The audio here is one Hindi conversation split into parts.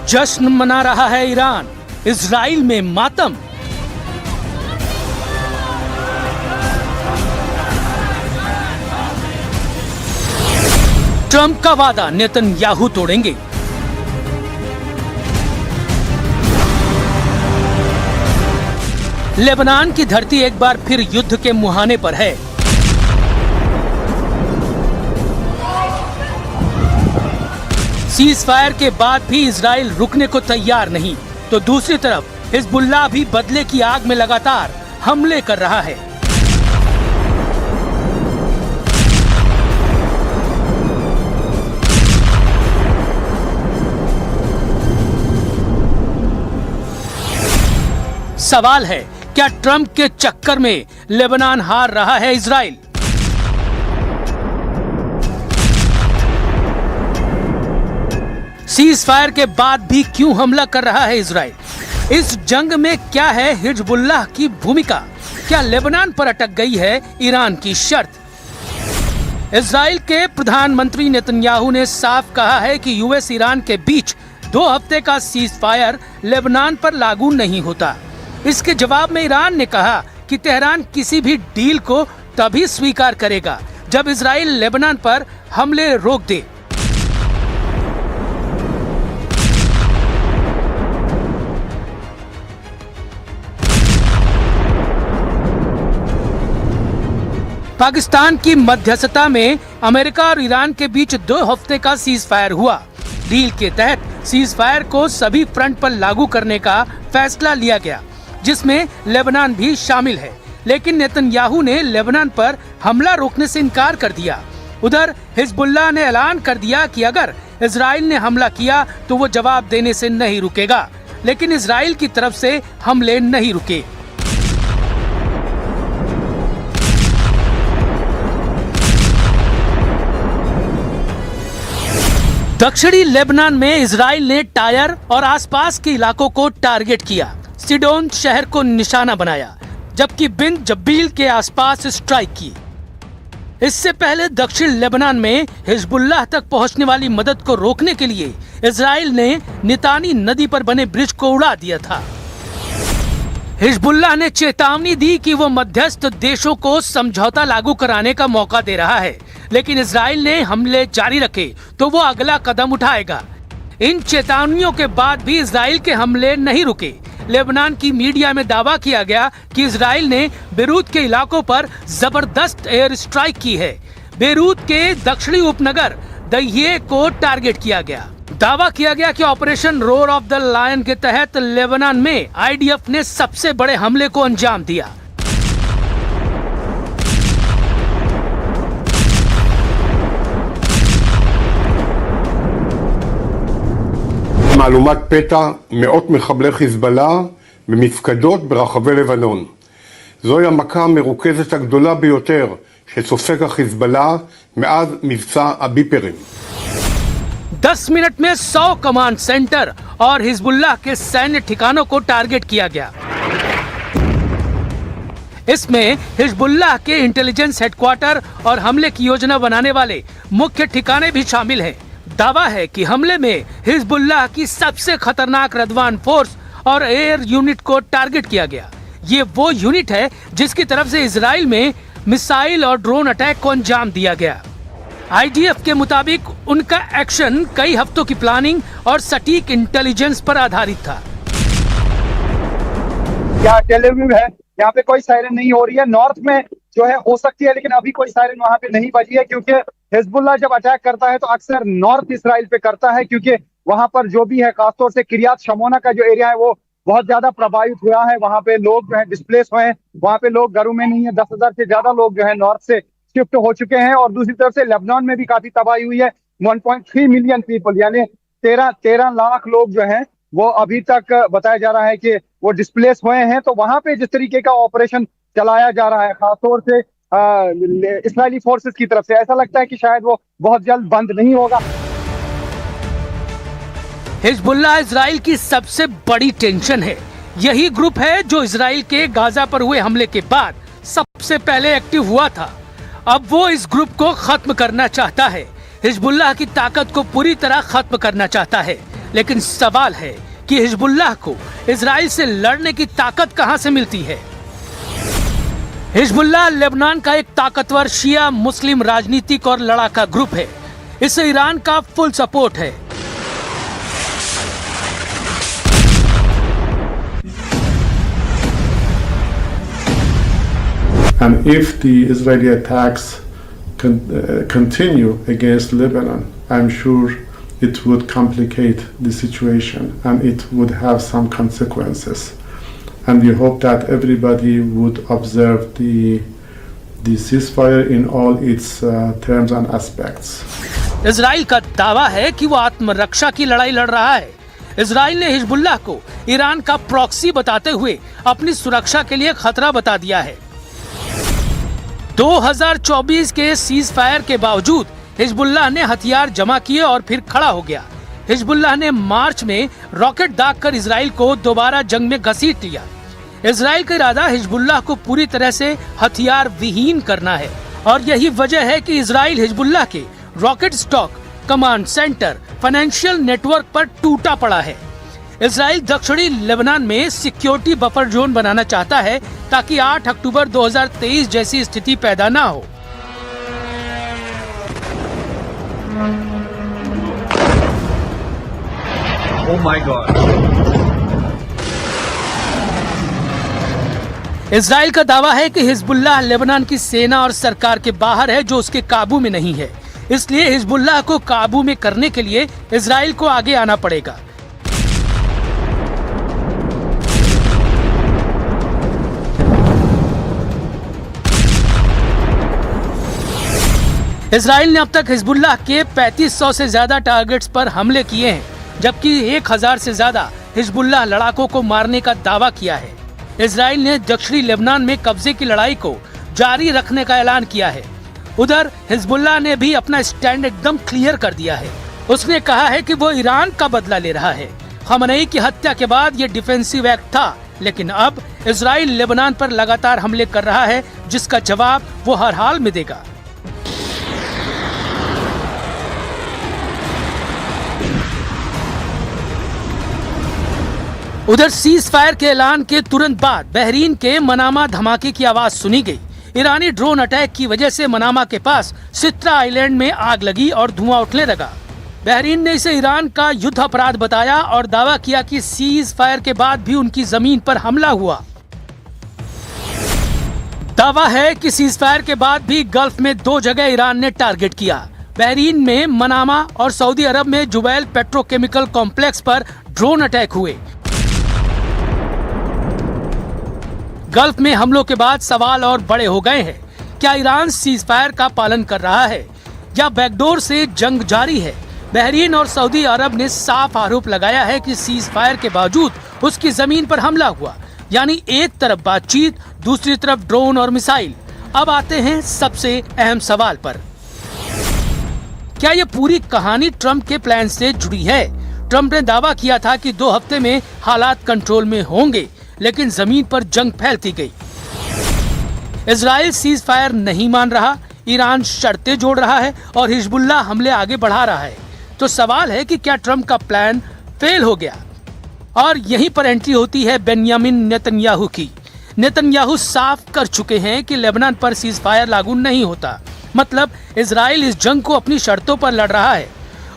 जश्न मना रहा है ईरान, इजराइल में मातम। ट्रंप का वादा नेतन्याहू तोड़ेंगे। लेबनान की धरती एक बार फिर युद्ध के मुहाने पर है। सीज फायर के बाद भी इजराइल रुकने को तैयार नहीं, तो दूसरी तरफ हिजबुल्लाह भी बदले की आग में लगातार हमले कर रहा है। सवाल है, क्या ट्रंप के चक्कर में लेबनान हार रहा है इजराइल? सीज फायर के बाद भी क्यों हमला कर रहा है इजराइल? इस जंग में क्या है हिजबुल्लाह की भूमिका? क्या लेबनान पर अटक गई है ईरान की शर्त? इजराइल के प्रधानमंत्री नेतन्याहू ने साफ कहा है कि यूएस ईरान के बीच 2 हफ्ते का सीज फायर लेबनान पर लागू नहीं होता। इसके जवाब में ईरान ने कहा कि तेहरान किसी भी डील को तभी स्वीकार करेगा जब इजराइल लेबनान पर हमले रोक दे। पाकिस्तान की मध्यस्थता में अमेरिका और ईरान के बीच 2 हफ्ते का सीज फायर हुआ। डील के तहत सीज फायर को सभी फ्रंट पर लागू करने का फैसला लिया गया, जिसमें लेबनान भी शामिल है। लेकिन नेतन्याहू ने लेबनान पर हमला रोकने से इनकार कर दिया। उधर हिजबुल्लाह ने ऐलान कर दिया कि अगर इजराइल ने हमला किया तो वो जवाब देने से नहीं रुकेगा, लेकिन इजराइल की तरफ से हमले नहीं रुके। दक्षिणी लेबनान में इजराइल ने टायर और आसपास के इलाकों को टारगेट किया। सिडोन शहर को निशाना बनाया, जबकि बिन जब्बील के आसपास स्ट्राइक की। इससे पहले दक्षिण लेबनान में हिजबुल्लाह तक पहुंचने वाली मदद को रोकने के लिए इजराइल ने नितानी नदी पर बने ब्रिज को उड़ा दिया था। हिजबुल्लाह ने चेतावनी दी कि वो मध्यस्थ देशों को समझौता लागू कराने का मौका दे रहा है, लेकिन इजराइल ने हमले जारी रखे तो वो अगला कदम उठाएगा। इन चेतावनियों के बाद भी इजराइल के हमले नहीं रुके। लेबनान की मीडिया में दावा किया गया कि इजराइल ने बेरूत के इलाकों पर जबरदस्त एयर स्ट्राइक की है। बेरूत के दक्षिणी उपनगर दहिये को टारगेट किया गया। दावा किया गया कि operation roar of the lion के तहत लेबनान में आईडीएफ ने सबसे बड़े हमले को अंजाम दिया। מהלומת פתע מאות מחבלי חיזבאללה במפקדות ברחבי לבנון. זוהי המכה המרוכזת הגדולה ביותר שסופג החיזבאללה מאז מבצע הביפרים. 10 मिनट में 100 कमांड सेंटर और हिजबुल्लाह के सैन्य ठिकानों को टारगेट किया गया। इसमें हिजबुल्लाह के इंटेलिजेंस हेडक्वार्टर और हमले की योजना बनाने वाले मुख्य ठिकाने भी शामिल हैं। दावा है कि हमले में हिजबुल्लाह की सबसे खतरनाक रदवान फोर्स और एयर यूनिट को टारगेट किया गया। ये वो यूनिट है जिसकी तरफ से इजराइल में मिसाइल और ड्रोन अटैक को अंजाम दिया गया। आईडीएफ के मुताबिक उनका एक्शन कई हफ्तों की प्लानिंग और सटीक इंटेलिजेंस पर आधारित था। यहाँ टेल अवीव है, यहाँ पे कोई सायरन नहीं हो रही है। नॉर्थ में जो है हो सकती है, लेकिन अभी कोई सायरन वहाँ पे नहीं बजी है, क्योंकि हिजबुल्लाह जब अटैक करता है तो अक्सर नॉर्थ इसराइल पे करता है, क्योंकि वहां पर जो भी है, खासतौर से किरियात शमोना का जो एरिया है वो बहुत ज्यादा प्रभावित हुआ है। वहां पे लोग जो है डिस्प्लेस हुए हैं, वहां पे लोग घरों में नहीं है। 10,000 से ज्यादा लोग जो है नॉर्थ से शिफ्ट हो चुके हैं। और दूसरी तरफ से लेबनान में भी काफी तबाही हुई है। 1.3 मिलियन पीपल यानी 13 लाख लोग जो है वो अभी तक बताया जा रहा है कि वो डिस्प्लेस हुए हैं। तो वहां पे जिस तरीके का ऑपरेशन चलाया जा रहा है, खासतौर से इस्राइली फोर्सेस की तरफ से। ऐसा लगता है कि शायद वो बहुत जल्द बंद नहीं होगा। हिजबुल्लाह इजराइल की सबसे बड़ी टेंशन है। यही ग्रुप है जो इजराइल के गाजा पर हुए हमले के बाद सबसे पहले एक्टिव हुआ था। अब वो इस ग्रुप को खत्म करना चाहता है, हिजबुल्लाह की ताकत को पूरी तरह खत्म करना चाहता है। लेकिन सवाल है कि हिजबुल्लाह को इजराइल से लड़ने की ताकत कहां से मिलती है। हिजबुल्लाह लेबनान का एक ताकतवर शिया मुस्लिम राजनीतिक और लड़ाका ग्रुप है। इसे ईरान का फुल सपोर्ट है। And if the Israeli attacks continue against Lebanon, I'm sure it would complicate the situation and it would have some consequences. And we hope that everybody would observe the ceasefire in all its terms and aspects. Israel का दावा है कि वो आत्मरक्षा की लड़ाई लड़ रहा है। इजराइल ने हिजबुल्लाह को ईरान का प्रॉक्सी बताते हुए अपनी सुरक्षा के लिए खतरा बता दिया है। 2024 के सीज फायर के बावजूद हिजबुल्लाह ने हथियार जमा किए और फिर खड़ा हो गया। हिजबुल्लाह ने मार्च में रॉकेट दागकर इजराइल को दोबारा जंग में घसीट लिया। इजराइल का इरादा हिजबुल्लाह को पूरी तरह से हथियार विहीन करना है और यही वजह है कि इजराइल हिजबुल्लाह के rocket stock, command centre, financial network पर टूटा पड़ा है। इजराइल दक्षिणी लेबनान में सिक्योरिटी बफर जोन बनाना चाहता है ताकि 8 अक्टूबर 2023 जैसी स्थिति पैदा ना हो। Oh my God! इजराइल का दावा है कि हिजबुल्लाह लेबनान की सेना और सरकार के बाहर है, जो उसके काबू में नहीं है। इसलिए हिजबुल्लाह को काबू में करने के लिए इजराइल को आगे आना पड़ेगा। इजराइल ने अब तक हिजबुल्लाह के 3500 से ज्यादा टारगेट्स पर हमले किए हैं, जबकि 1000 से ज्यादा हिजबुल्लाह लड़ाकों को मारने का दावा किया है। इजराइल ने दक्षिणी लेबनान में कब्जे की लड़ाई को जारी रखने का ऐलान किया है। उधर हिजबुल्लाह ने भी अपना स्टैंड एकदम क्लियर कर दिया है। उसने कहा है कि वो ईरान का बदला ले रहा है। खमनेई की हत्या के बाद ये डिफेंसिव एक्ट था, लेकिन अब इजराइल लेबनान पर लगातार हमले कर रहा है, जिसका जवाब वो हर हाल में देगा। उधर सीज फायर के ऐलान के तुरंत बाद बहरीन के मनामा धमाके की आवाज सुनी गई। ईरानी ड्रोन अटैक की वजह से मनामा के पास सित्रा आइलैंड में आग लगी और धुआं उठने लगा। बहरीन ने इसे ईरान का युद्ध अपराध बताया और दावा किया कि सीज फायर के बाद भी उनकी जमीन पर हमला हुआ। दावा है कि सीज फायर के बाद भी गल्फ में 2 जगह ईरान ने टारगेट किया। बहरीन में मनामा और सऊदी अरब में जुबैल पेट्रोकेमिकल कॉम्प्लेक्स पर ड्रोन अटैक हुए। गल्फ में हमलों के बाद सवाल और बड़े हो गए हैं। क्या ईरान सीज फायर का पालन कर रहा है या बैकडोर से जंग जारी है? बहरीन और सऊदी अरब ने साफ आरोप लगाया है कि सीज फायर के बावजूद उसकी जमीन पर हमला हुआ। यानी एक तरफ बातचीत, दूसरी तरफ ड्रोन और मिसाइल। अब आते हैं सबसे अहम सवाल पर। क्या ये पूरी कहानी ट्रंप के प्लान से जुड़ी है? ट्रंप ने दावा किया था कि 2 हफ्ते में हालात कंट्रोल में होंगे, लेकिन जमीन पर जंग फैलती गई। इजराइल सीज फायर नहीं मान रहा, ईरान शर्तें जोड़ रहा है और हिजबुल्लाह हमले आगे बढ़ा रहा है। तो सवाल है कि क्या ट्रंप का प्लान फेल हो गया? और यहीं पर एंट्री होती है बेंयामिन नेतन्याहू की। नेतन्याहू साफ कर चुके हैं कि लेबनान पर सीज फायर लागू नहीं होता। मतलब इजराइल इस जंग को अपनी शर्तों पर लड़ रहा है।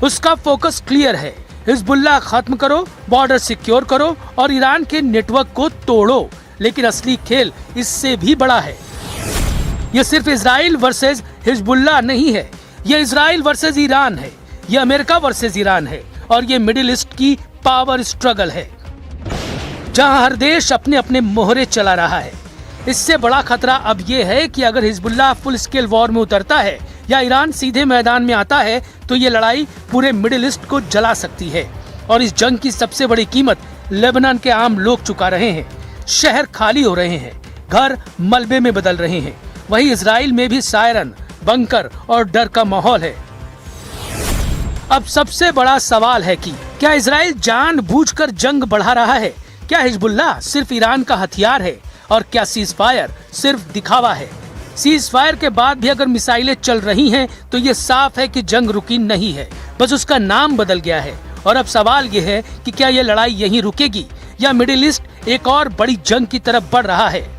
उसका फोकस क्लियर है, हिजबुल्लाह खत्म करो, बॉर्डर सिक्योर करो और ईरान के नेटवर्क को तोड़ो। लेकिन असली खेल इससे भी बड़ा है। ये सिर्फ इजराइल वर्सेस हिजबुल्लाह नहीं है, ये इजराइल वर्सेस ईरान है, ये अमेरिका वर्सेस ईरान है और ये मिडिल ईस्ट की पावर स्ट्रगल है, जहां हर देश अपने अपने मोहरे चला रहा है। इससे बड़ा खतरा अब ये है कि अगर हिजबुल्लाह फुल स्केल वॉर में उतरता है या ईरान सीधे मैदान में आता है, तो ये लड़ाई पूरे मिडिल ईस्ट को जला सकती है। और इस जंग की सबसे बड़ी कीमत लेबनान के आम लोग चुका रहे हैं। शहर खाली हो रहे हैं, घर मलबे में बदल रहे हैं, वहीं इजराइल में भी सायरन, बंकर और डर का माहौल है। अब सबसे बड़ा सवाल है कि क्या इजराइल जानबूझकर जंग बढ़ा रहा है? क्या हिजबुल्लाह सिर्फ ईरान का हथियार है? और क्या सीज फायर सिर्फ दिखावा है? सीज फायर के बाद भी अगर मिसाइलें चल रही हैं तो ये साफ है कि जंग रुकी नहीं है, बस उसका नाम बदल गया है। और अब सवाल ये है कि क्या ये लड़ाई यहीं रुकेगी या मिडिल ईस्ट एक और बड़ी जंग की तरफ बढ़ रहा है?